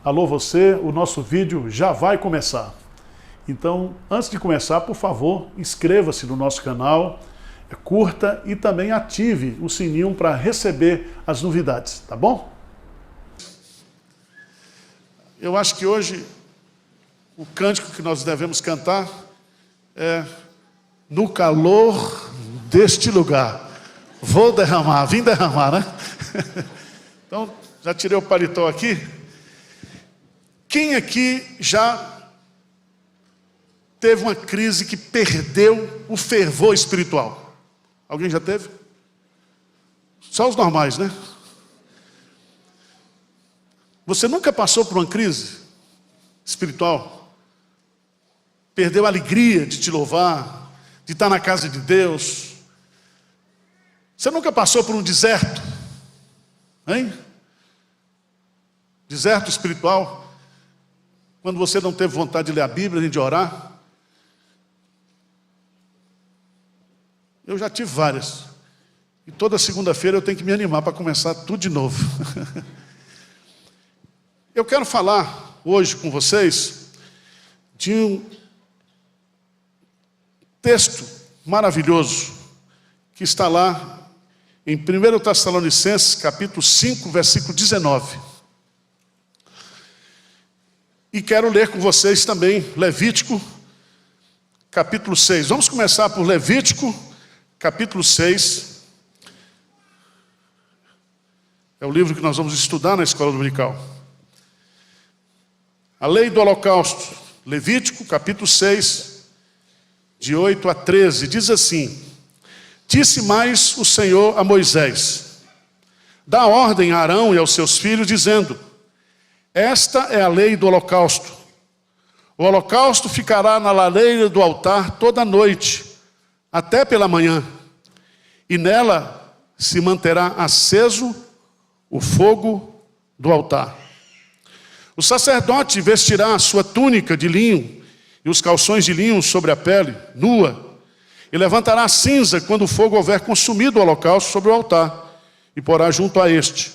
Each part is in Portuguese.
Alô você, o nosso vídeo já vai começar. Então, antes de começar, por favor, inscreva-se no nosso canal, curta e também ative o sininho para receber as novidades, tá bom? Eu acho que hoje o cântico que nós devemos cantar é "No calor deste lugar, vou derramar", vim derramar, né? Então, já tirei o paletó aqui. Quem aqui já teve uma crise que perdeu o fervor espiritual? Alguém já teve? Só os normais, né? Você nunca passou por uma crise espiritual? Perdeu a alegria de te louvar, de estar na casa de Deus? Você nunca passou por um deserto? Hein? Deserto espiritual? Quando você não teve vontade de ler a Bíblia, nem de orar? Eu já tive várias. E toda segunda-feira eu tenho que me animar para começar tudo de novo. Eu quero falar hoje com vocês de um texto maravilhoso que está lá em 1 Tessalonicenses, capítulo 5, versículo 19. E quero ler com vocês também Levítico, capítulo 6. Vamos começar por Levítico, capítulo 6. É o livro que nós vamos estudar na escola dominical. A lei do holocausto, Levítico, capítulo 6, de 8 a 13, diz assim: Disse mais o Senhor a Moisés: Dá ordem a Arão e aos seus filhos, dizendo: Esta é a lei do holocausto. O holocausto ficará na lareira do altar toda a noite, até pela manhã, e nela se manterá aceso o fogo do altar. O sacerdote vestirá a sua túnica de linho e os calções de linho sobre a pele, nua, e levantará a cinza quando o fogo houver consumido o holocausto sobre o altar, e porá junto a este.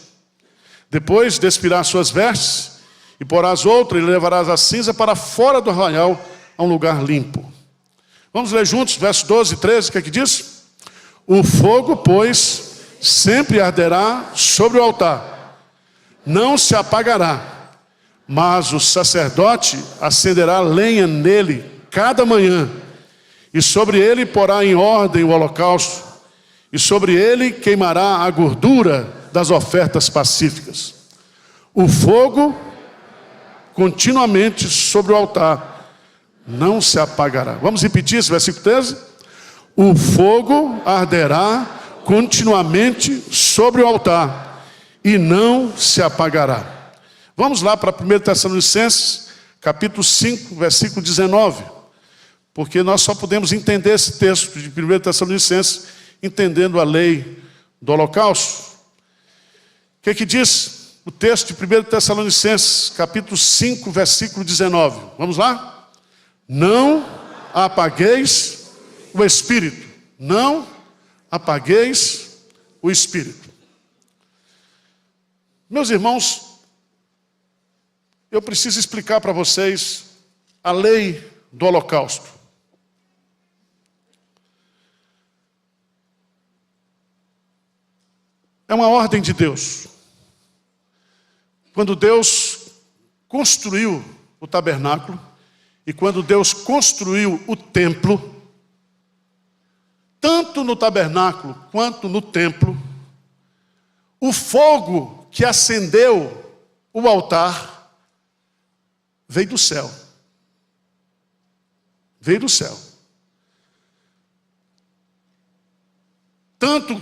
Depois despirá suas vestes, e porás outra, e levarás a cinza para fora do arraial, a um lugar limpo. Vamos ler juntos, versos 12 e 13, o que é que diz? O fogo, pois, sempre arderá sobre o altar, não se apagará, mas o sacerdote acenderá lenha nele cada manhã, e sobre ele porá em ordem o holocausto, e sobre ele queimará a gordura das ofertas pacíficas. O fogo continuamente sobre o altar não se apagará. Vamos repetir esse versículo 13? O fogo arderá continuamente sobre o altar e não se apagará. Vamos lá para 1 Tessalonicenses, capítulo 5, versículo 19. Porque nós só podemos entender esse texto de 1 Tessalonicenses entendendo a lei do holocausto. O que é que diz o texto de 1 Tessalonicenses, capítulo 5, versículo 19? Vamos lá? Não apagueis o espírito. Não apagueis o espírito. Meus irmãos, eu preciso explicar para vocês a lei do holocausto. É uma ordem de Deus. Quando Deus construiu o tabernáculo e quando Deus construiu o templo, tanto no tabernáculo quanto no templo, o fogo que acendeu o altar veio do céu. Veio do céu. Tanto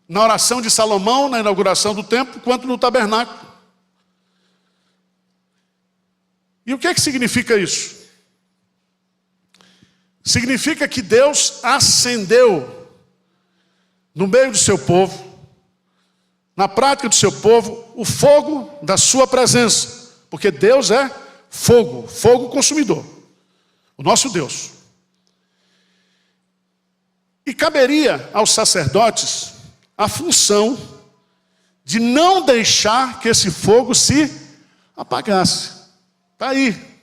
na oração de Salomão, na inauguração do templo, quanto no tabernáculo. E o que é que significa isso? Significa que Deus acendeu no meio do seu povo, na prática do seu povo, o fogo da sua presença. Porque Deus é fogo, fogo consumidor. O nosso Deus. E caberia aos sacerdotes a função de não deixar que esse fogo se apagasse. Está aí.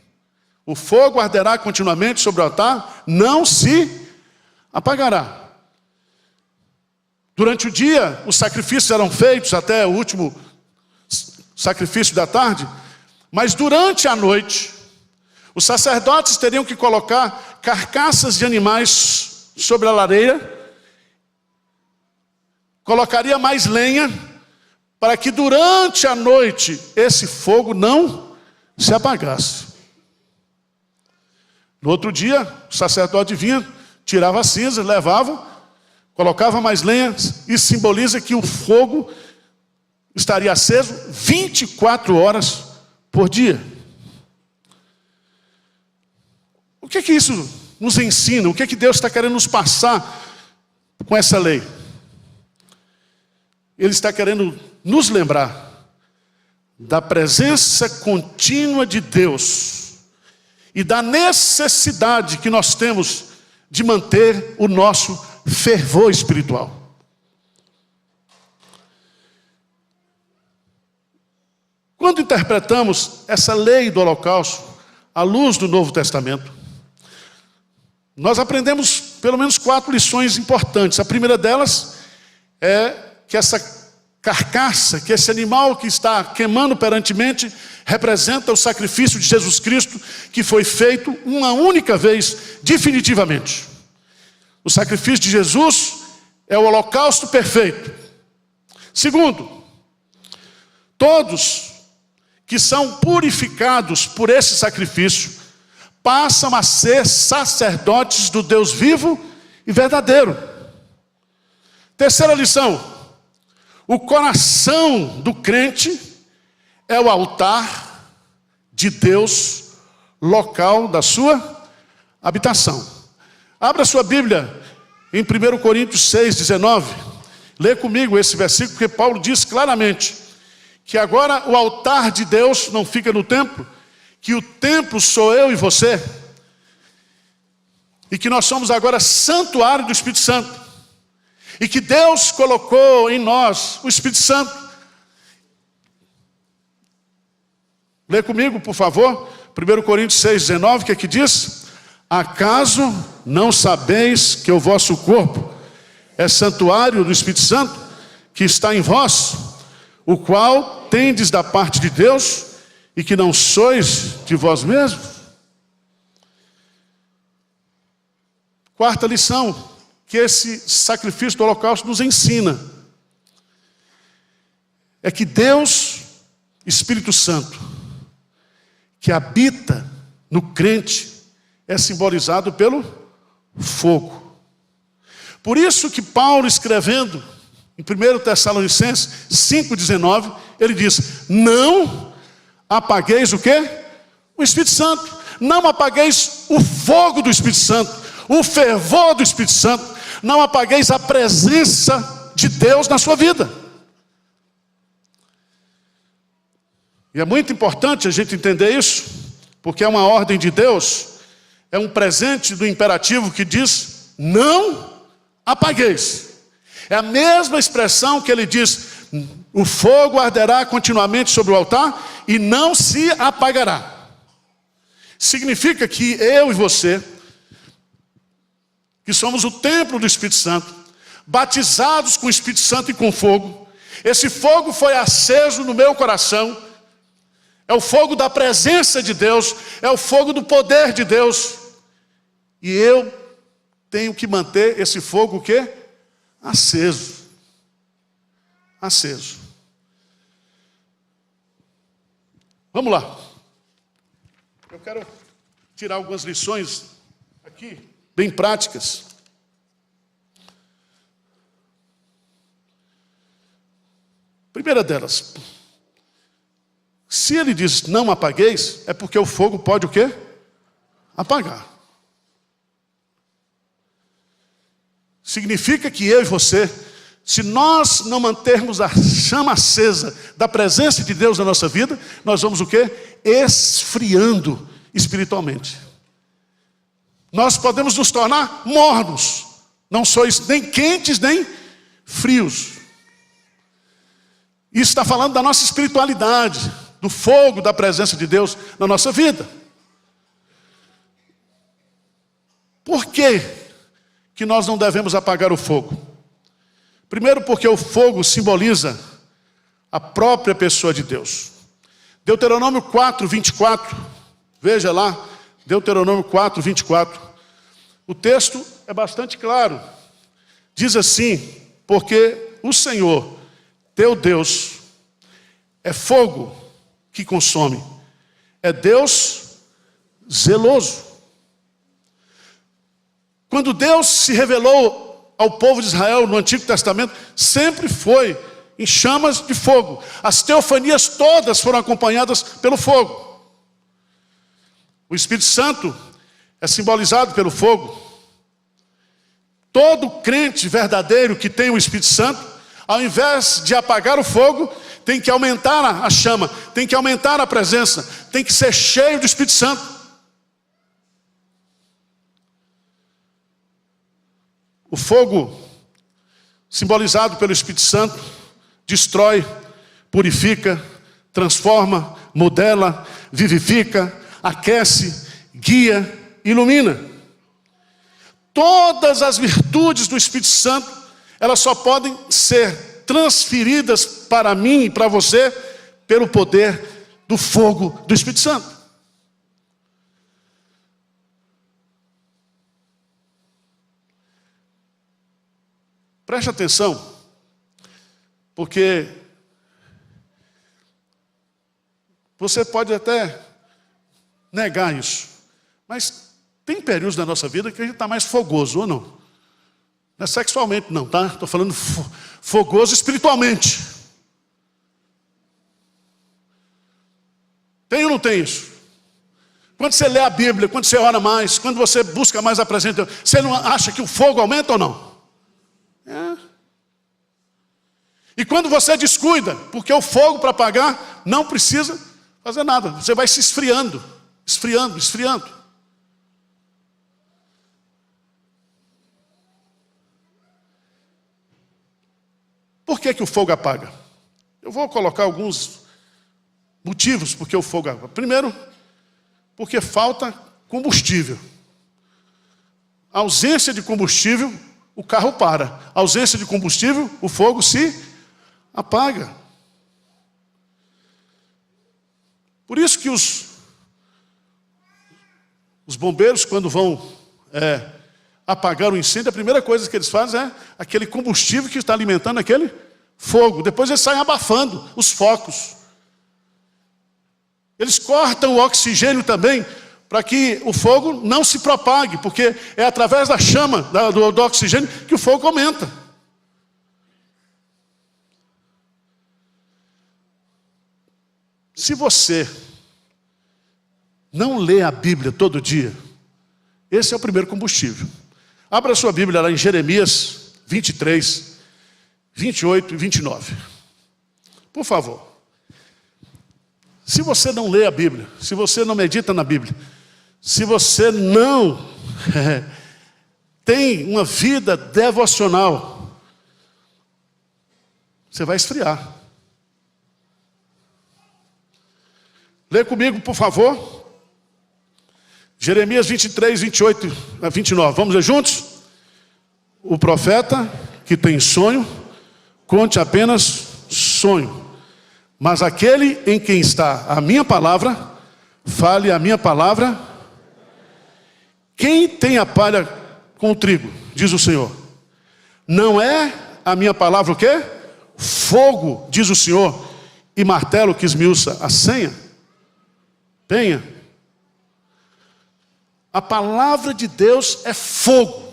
O fogo arderá continuamente sobre o altar, não se apagará. Durante o dia, os sacrifícios eram feitos até o último sacrifício da tarde, mas durante a noite, os sacerdotes teriam que colocar carcaças de animais sobre a lareira, colocaria mais lenha, para que durante a noite esse fogo não se apagasse. No outro dia, o sacerdote vinha, tirava a cinza, levava, colocava mais lenha, e simboliza que o fogo estaria aceso 24 horas por dia. O que isso nos ensina? O que Deus está querendo nos passar com essa lei? Ele está querendo nos lembrar da presença contínua de Deus e da necessidade que nós temos de manter o nosso fervor espiritual. Quando interpretamos essa lei do holocausto à luz do Novo Testamento, nós aprendemos pelo menos 4 lições importantes. A primeira delas é que essa carcaça, que esse animal que está queimando perantemente, representa o sacrifício de Jesus Cristo, que foi feito uma única vez, definitivamente. O sacrifício de Jesus é o holocausto perfeito. Segundo, todos que são purificados por esse sacrifício passam a ser sacerdotes do Deus vivo e verdadeiro. Terceira lição: o coração do crente é o altar de Deus, local da sua habitação. Abra sua Bíblia em 1 Coríntios 6:19. Lê comigo esse versículo, porque Paulo diz claramente que agora o altar de Deus não fica no templo, que o templo sou eu e você, e que nós somos agora santuário do Espírito Santo, e que Deus colocou em nós o Espírito Santo. Lê comigo, por favor, 1 Coríntios 6:19, que aqui diz: acaso não sabeis que o vosso corpo é santuário do Espírito Santo, que está em vós, o qual tendes da parte de Deus, e que não sois de vós mesmos? Quarta lição que esse sacrifício do holocausto nos ensina é que Deus, Espírito Santo, que habita no crente, é simbolizado pelo fogo. Por isso que Paulo, escrevendo em 1 Tessalonicenses 5:19, ele diz: não apagueis o quê? O Espírito Santo. Não apagueis o fogo do Espírito Santo, o fervor do Espírito Santo. Não apagueis a presença de Deus na sua vida. E é muito importante a gente entender isso, porque é uma ordem de Deus, é um presente do imperativo que diz: não apagueis. É a mesma expressão que ele diz: o fogo arderá continuamente sobre o altar e não se apagará. Significa que eu e você, que somos o templo do Espírito Santo, batizados com o Espírito Santo e com fogo, esse fogo foi aceso no meu coração. É o fogo da presença de Deus, é o fogo do poder de Deus. E eu tenho que manter esse fogo o quê? Aceso. Aceso. Vamos lá. Eu quero tirar algumas lições aqui, bem práticas. Primeira delas: se ele diz não apagueis, é porque o fogo pode o quê? Apagar. Significa que eu e você, se nós não mantermos a chama acesa da presença de Deus na nossa vida, nós vamos o quê? Esfriando espiritualmente. Nós podemos nos tornar mornos. Não sois nem quentes nem frios. Isso está falando da nossa espiritualidade. do fogo da presença de Deus na nossa vida. Por que nós não devemos apagar o fogo? Primeiro, porque o fogo simboliza a própria pessoa de Deus. Deuteronômio 4, 24, veja lá, Deuteronômio 4, 24. O texto é bastante claro. Diz assim: porque o Senhor, teu Deus, é fogo que consome, é Deus zeloso. Quando Deus se revelou ao povo de Israel no Antigo Testamento, sempre foi em chamas de fogo. As teofanias todas foram acompanhadas pelo fogo. O Espírito Santo é simbolizado pelo fogo. Todo crente verdadeiro que tem o Espírito Santo, ao invés de apagar o fogo, tem que aumentar a chama, tem que aumentar a presença, tem que ser cheio do Espírito Santo. O fogo, simbolizado pelo Espírito Santo, destrói, purifica, transforma, modela, vivifica, aquece, guia, ilumina. Todas as virtudes do Espírito Santo, elas só podem ser transferidas para mim e para você pelo poder do fogo do Espírito Santo. Preste atenção, porque você pode até negar isso, mas tem períodos na nossa vida que a gente está mais fogoso, ou não? Não é sexualmente não, tá? Estou falando fogoso espiritualmente. Tem ou não tem isso? Quando você lê a Bíblia, quando você ora mais, quando você busca mais a presença de Deus, você não acha que o fogo aumenta ou não? É. E quando você descuida, porque o fogo para apagar não precisa fazer nada, você vai se esfriando, esfriando, esfriando. Por que o fogo apaga? Eu vou colocar alguns motivos porque o fogo apaga. Primeiro, porque falta combustível. A ausência de combustível, o carro para. A ausência de combustível, o fogo se apaga. Por isso que os bombeiros, quando vão apagar o incêndio, a primeira coisa que eles fazem é aquele combustível que está alimentando aquele fogo. Depois eles saem abafando os focos. Eles cortam o oxigênio também, para que o fogo não se propague, porque é através da chama, do oxigênio, que o fogo aumenta. Se você não lê a Bíblia todo dia, esse é o primeiro combustível. Abra a sua Bíblia lá em Jeremias 23, 28 e 29. Por favor. Se você não lê a Bíblia, se você não medita na Bíblia, se você não tem uma vida devocional, você vai esfriar. Lê comigo, por favor. Jeremias 23, 28 a 29. Vamos ler juntos? O profeta que tem sonho, conte apenas sonho. Mas aquele em quem está a minha palavra, fale a minha palavra. Quem tem a palha com o trigo, diz o Senhor, não é a minha palavra o quê? Fogo, diz o Senhor, e martelo que esmiuça a senha. Penha. A palavra de Deus é fogo.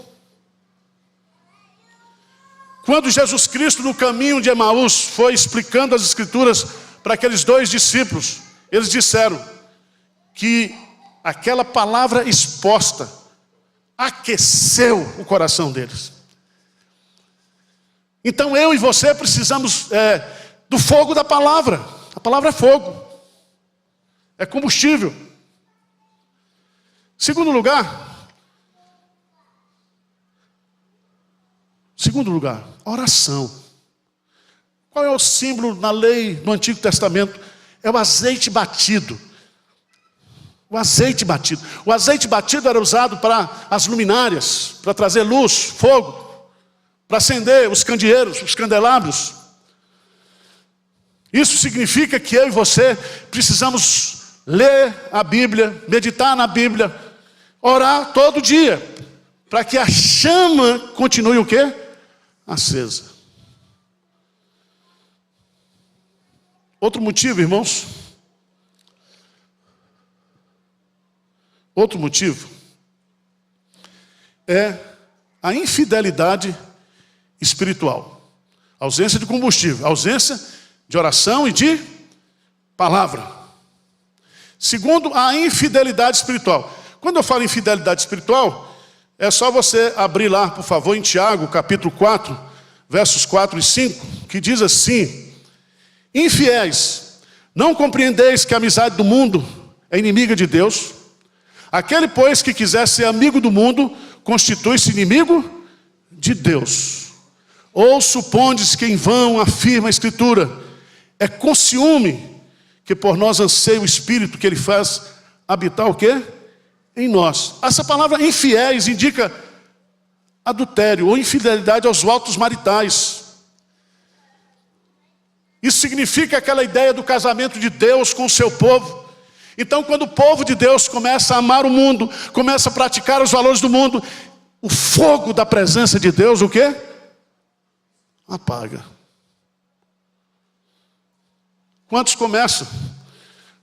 Quando Jesus Cristo, no caminho de Emaús, foi explicando as Escrituras para aqueles dois discípulos, eles disseram que aquela palavra exposta aqueceu o coração deles. Então eu e você precisamos do fogo da palavra. A palavra é fogo, é combustível. Segundo lugar, oração. Qual é o símbolo na lei do Antigo Testamento? é o azeite batido. O azeite batido. O azeite batido era usado para as luminárias, para trazer luz, fogo, para acender os candeeiros, os candelabros. Isso significa que eu e você precisamos ler a Bíblia, meditar na Bíblia, orar todo dia, para que a chama continue o quê? Acesa. Outro motivo, irmãos. Outro motivo é a infidelidade espiritual. Ausência de combustível, ausência de oração e de palavra. Segundo, a infidelidade espiritual. Quando eu falo infidelidade espiritual, é só você abrir lá, por favor, em Tiago, capítulo 4, versos 4 e 5, que diz assim: infiéis, não compreendeis que a amizade do mundo é inimiga de Deus? Aquele, pois, que quiser ser amigo do mundo, constitui-se inimigo de Deus. Ou supondes que em vão afirma a Escritura, é com ciúme que por nós anseia o Espírito que Ele faz habitar o quê? Em nós. Essa palavra infiéis indica adultério ou infidelidade aos votos maritais. Isso significa aquela ideia do casamento de Deus com o seu povo. Então, quando o povo de Deus começa a amar o mundo, começa a praticar os valores do mundo, o fogo da presença de Deus, o quê? Apaga. Quantos começam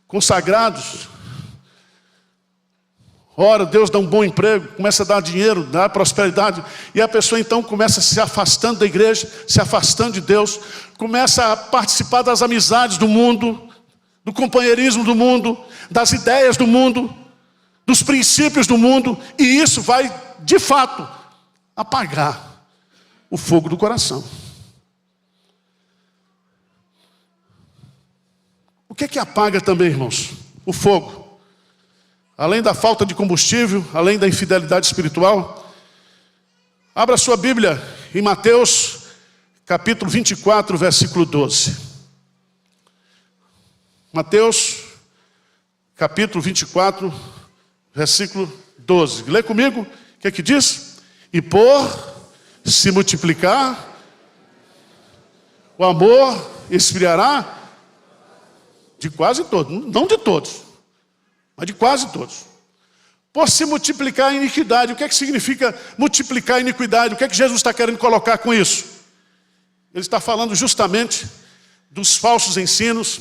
consagrados? Ora, Deus dá um bom emprego, começa a dar dinheiro, dá prosperidade, e a pessoa então começa se afastando da igreja, se afastando de Deus, começa a participar das amizades do mundo, do companheirismo do mundo, das ideias do mundo, dos princípios do mundo, e isso vai, de fato, apagar o fogo do coração. O que é que apaga também, irmãos? O fogo. Além da falta de combustível, além da infidelidade espiritual, abra sua Bíblia em Mateus, capítulo 24, versículo 12. Mateus, capítulo 24, versículo 12. Lê comigo, o que é que diz? E por se multiplicar, o amor esfriará de quase todos, não de todos, mas de quase todos. Por se multiplicar a iniquidade. O que é que significa multiplicar a iniquidade? O que é que Jesus está querendo colocar com isso? Ele está falando justamente dos falsos ensinos,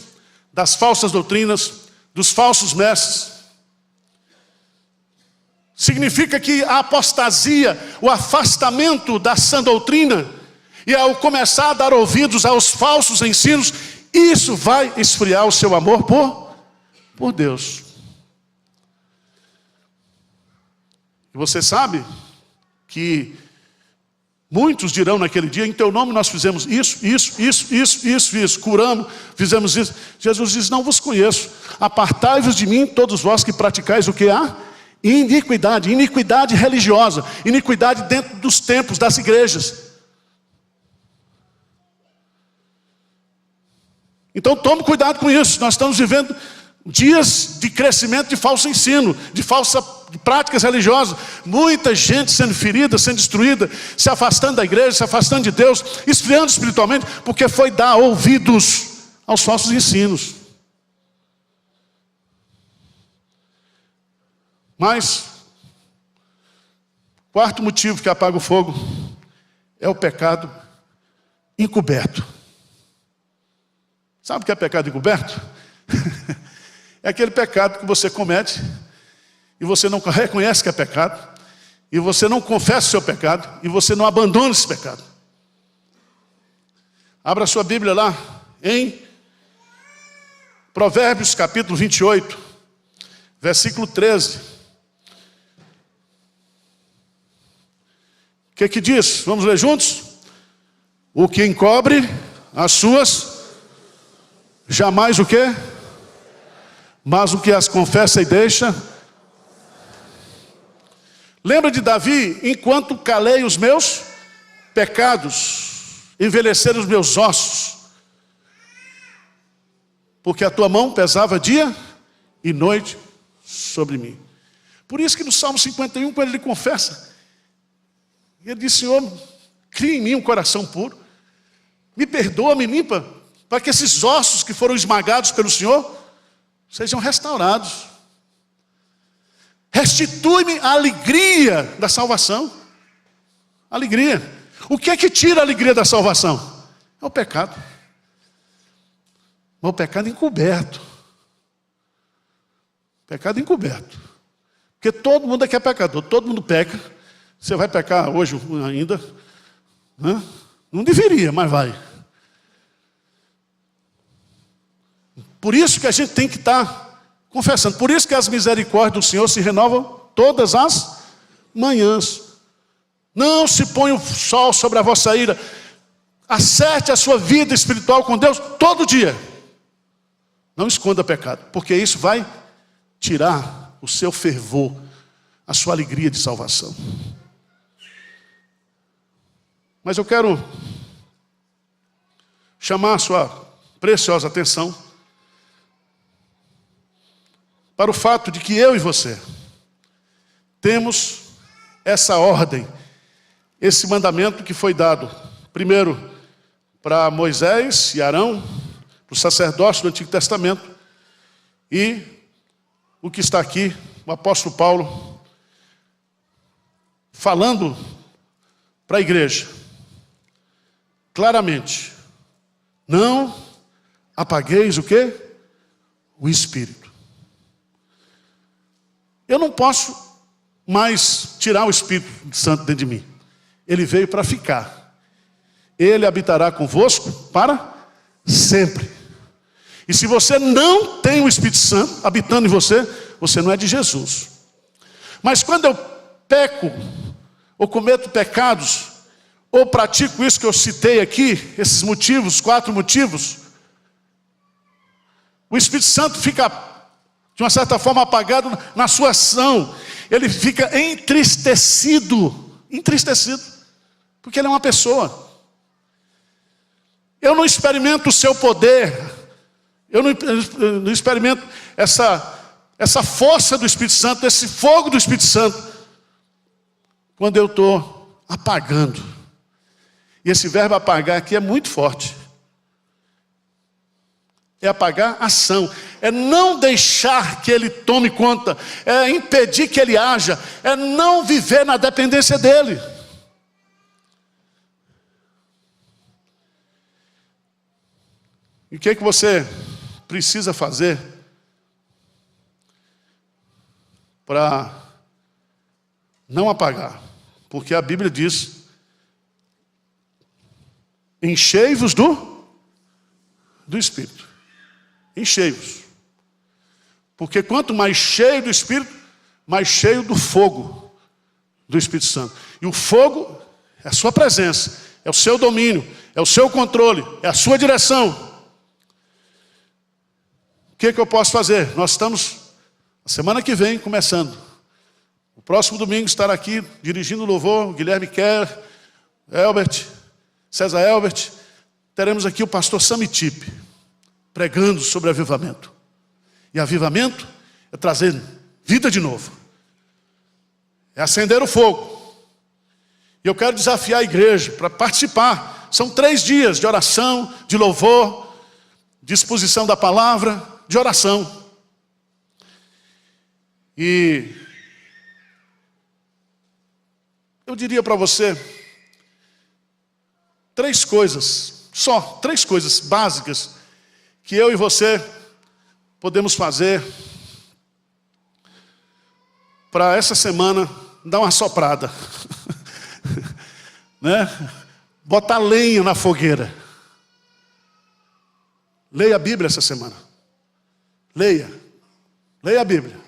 das falsas doutrinas, dos falsos mestres. Significa que a apostasia, o afastamento da sã doutrina, e ao começar a dar ouvidos aos falsos ensinos, isso vai esfriar o seu amor por Deus. E você sabe que muitos dirão naquele dia, em teu nome nós fizemos isso, curamos, fizemos isso. Jesus diz, não vos conheço, apartai-vos de mim, todos vós que praticais o que há? Iniquidade, iniquidade religiosa, iniquidade dentro dos templos, das igrejas. Então tome cuidado com isso. Nós estamos vivendo dias de crescimento de falso ensino, de práticas religiosas. Muita gente sendo ferida, sendo destruída, se afastando da igreja, se afastando de Deus, esfriando espiritualmente, porque foi dar ouvidos aos falsos ensinos. Mas, quarto motivo que apaga o fogo é o pecado encoberto. Sabe o que é pecado encoberto? É aquele pecado que você comete e você não reconhece que é pecado, e você não confessa o seu pecado, e você não abandona esse pecado. Abra sua Bíblia lá em Provérbios capítulo 28, versículo 13. O que diz? Vamos ler juntos? O que encobre as suas, jamais o quê? Mas o que as confessa e deixa. Lembra de Davi? Enquanto calei os meus pecados, envelheceram os meus ossos. porque a tua mão pesava dia e noite sobre mim. Por isso que no Salmo 51, quando ele confessa, ele diz: Senhor, cria em mim um coração puro, me perdoa, me limpa, para que esses ossos que foram esmagados pelo Senhor sejam restaurados. Restitui-me a alegria da salvação. Alegria. O que é que tira a alegria da salvação? É o pecado. Mas o pecado encoberto. Pecado encoberto. Porque todo mundo aqui é pecador, todo mundo peca. Você vai pecar hoje ainda? Não deveria, mas vai. Por isso que a gente tem que estar confessando. Por isso que as misericórdias do Senhor se renovam todas as manhãs. Não se põe o sol sobre a vossa ira. Acerte a sua vida espiritual com Deus todo dia. Não esconda pecado, porque isso vai tirar o seu fervor, a sua alegria de salvação. Mas eu quero chamar a sua preciosa atenção para o fato de que eu e você temos essa ordem, esse mandamento que foi dado, primeiro para Moisés e Arão, para o sacerdócio do Antigo Testamento, e o que está aqui, o apóstolo Paulo, falando para a igreja, claramente: não apagueis o quê? O Espírito. Eu não posso mais tirar o Espírito Santo dentro de mim. Ele veio para ficar. Ele habitará convosco para sempre. E se você não tem o Espírito Santo habitando em você, você não é de Jesus. Mas quando eu peco, ou cometo pecados, ou pratico isso que eu citei aqui, esses motivos, 4 motivos, o Espírito Santo fica, de uma certa forma, apagado na sua ação. Ele fica entristecido, porque ele é uma pessoa. Eu não experimento o seu poder, eu não experimento essa força do Espírito Santo, esse fogo do Espírito Santo, quando eu estou apagando. E esse verbo apagar aqui é muito forte. É apagar ação, é não deixar que ele tome conta, é impedir que ele haja, é não viver na dependência dele. E o que é que você precisa fazer para não apagar? Porque a Bíblia diz: enchei-vos do Espírito. Enchei-vos. Porque quanto mais cheio do Espírito, mais cheio do fogo do Espírito Santo. E o fogo é a sua presença, é o seu domínio, é o seu controle, é a sua direção. O que eu posso fazer? Nós estamos, a semana que vem, começando. O próximo domingo estará aqui, dirigindo o louvor, Guilherme Kerr, César Elbert. Teremos aqui o pastor Samitip, pregando sobre avivamento. E avivamento é trazer vida de novo. É acender o fogo. E eu quero desafiar a igreja para participar. São 3 dias de oração, de louvor, de exposição da palavra, de oração. E eu diria para você 3 coisas, só 3 coisas básicas que eu e você podemos fazer para essa semana dar uma soprada, né? Botar lenha na fogueira. Leia a Bíblia essa semana. Leia a Bíblia.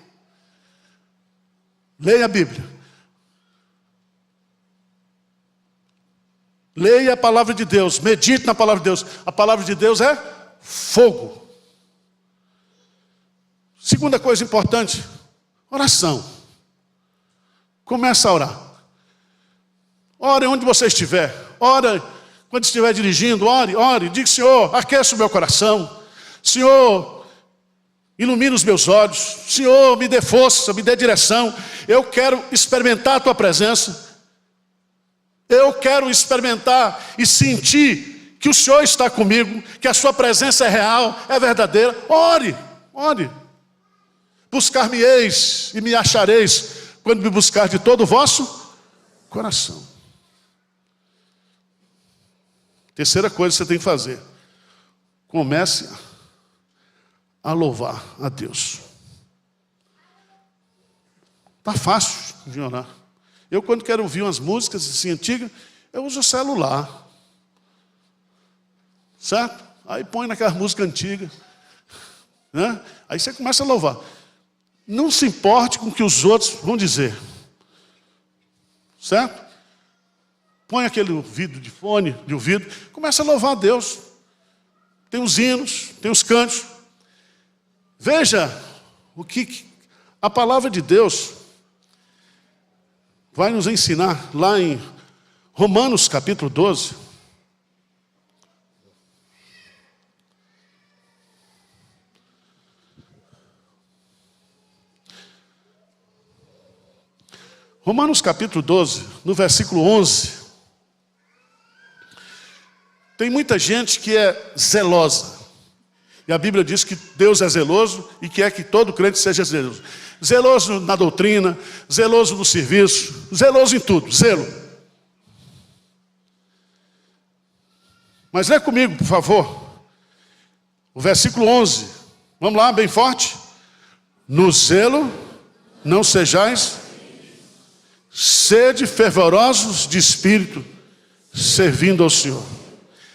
Leia a Bíblia. Leia a palavra de Deus, medite na palavra de Deus. A palavra de Deus é fogo. Segunda coisa importante, oração. Começa a orar. Ore onde você estiver. Ore quando estiver dirigindo, ore. Diga: Senhor, aqueça o meu coração. Senhor, ilumina os meus olhos. Senhor, me dê força, me dê direção. Eu quero experimentar a tua presença. Eu quero experimentar e sentir que o Senhor está comigo, que a sua presença é real, é verdadeira. Ore, ore. Buscar-me-eis e me achareis quando me buscar de todo o vosso coração. Terceira coisa que você tem que fazer: comece a louvar a Deus. Está fácil de orar. Eu, quando quero ouvir umas músicas assim antigas, eu uso o celular. Certo? Aí põe naquela música antiga, né? Aí você começa a louvar. Não se importe com o que os outros vão dizer. Certo? Põe aquele ouvido de fone, de ouvido, começa a louvar a Deus. Tem os hinos, tem os cantos. Veja o que a palavra de Deus vai nos ensinar lá em Romanos capítulo 12. Romanos capítulo 12, no versículo 11. Tem muita gente que é zelosa. E a Bíblia diz que Deus é zeloso e quer que todo crente seja zeloso. Zeloso na doutrina, zeloso no serviço, zeloso em tudo, zelo. Mas lê comigo, por favor, o versículo 11. Vamos lá, bem forte. No zelo não sejais, sede fervorosos de espírito, servindo ao Senhor.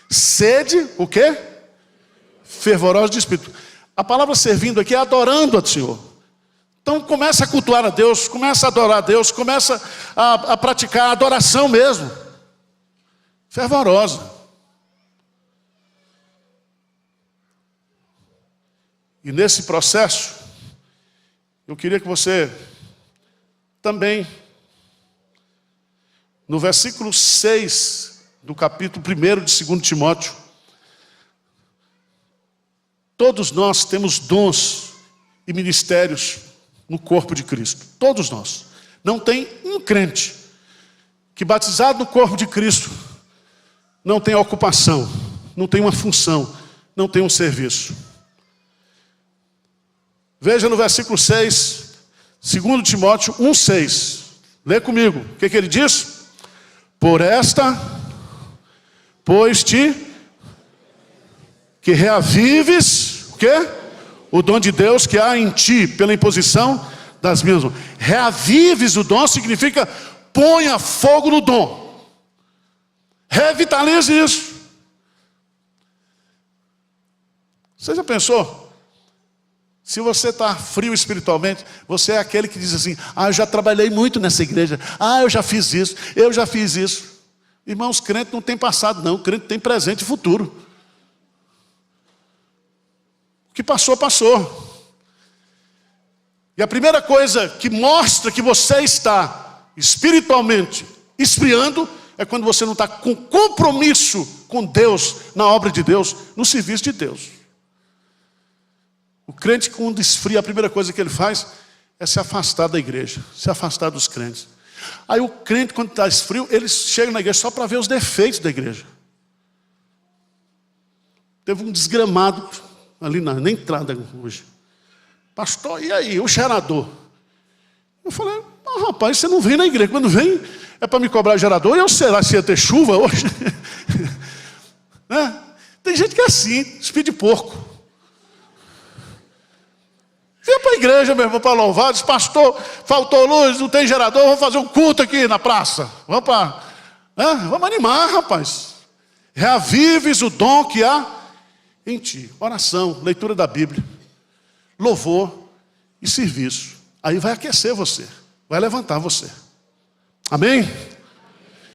Sede, o quê? Fervorosos de espírito. A palavra servindo aqui é adorando ao Senhor. Então começa a cultuar a Deus, começa a adorar a Deus, começa a praticar a adoração mesmo. Fervorosa. E nesse processo, eu queria que você também, no versículo 6 do capítulo 1 de 2 Timóteo, todos nós temos dons e ministérios no corpo de Cristo. Todos nós. Não tem um crente que, batizado no corpo de Cristo, não tem ocupação, não tem uma função, não tem um serviço. Veja no versículo 6, 2 Timóteo 1,6. Lê comigo. O que ele diz? Por esta, pois que reavives, o quê? O dom de Deus que há em ti, pela imposição das minhas mãos. Reavives o dom significa ponha fogo no dom. Revitalize isso. Você já pensou? Se você está frio espiritualmente, você é aquele que diz assim: ah, eu já trabalhei muito nessa igreja. Ah, eu já fiz isso, eu já fiz isso. Irmãos, crente não tem passado não, crente tem presente e futuro. O que passou, passou. E a primeira coisa que mostra que você está espiritualmente esfriando é quando você não está com compromisso com Deus, na obra de Deus, no serviço de Deus. O crente, quando esfria, a primeira coisa que ele faz é se afastar da igreja, se afastar dos crentes. Aí o crente, quando está esfrio, ele chega na igreja só para ver os defeitos da igreja. Teve um desgramado ali na entrada hoje. Pastor, e aí, o gerador? Eu falei: ah, rapaz, você não vem na igreja. Quando vem, é para me cobrar gerador. E eu sei lá se ia ter chuva hoje. Né? Tem gente que é assim, espírito de porco. Vem para a igreja, meu irmão, para louvar. Diz: pastor, faltou luz, não tem gerador, vamos fazer um culto aqui na praça. Vamos animar, rapaz. Reavives o dom que há em ti. Oração, leitura da Bíblia, louvor e serviço. Aí vai aquecer você, vai levantar você. Amém?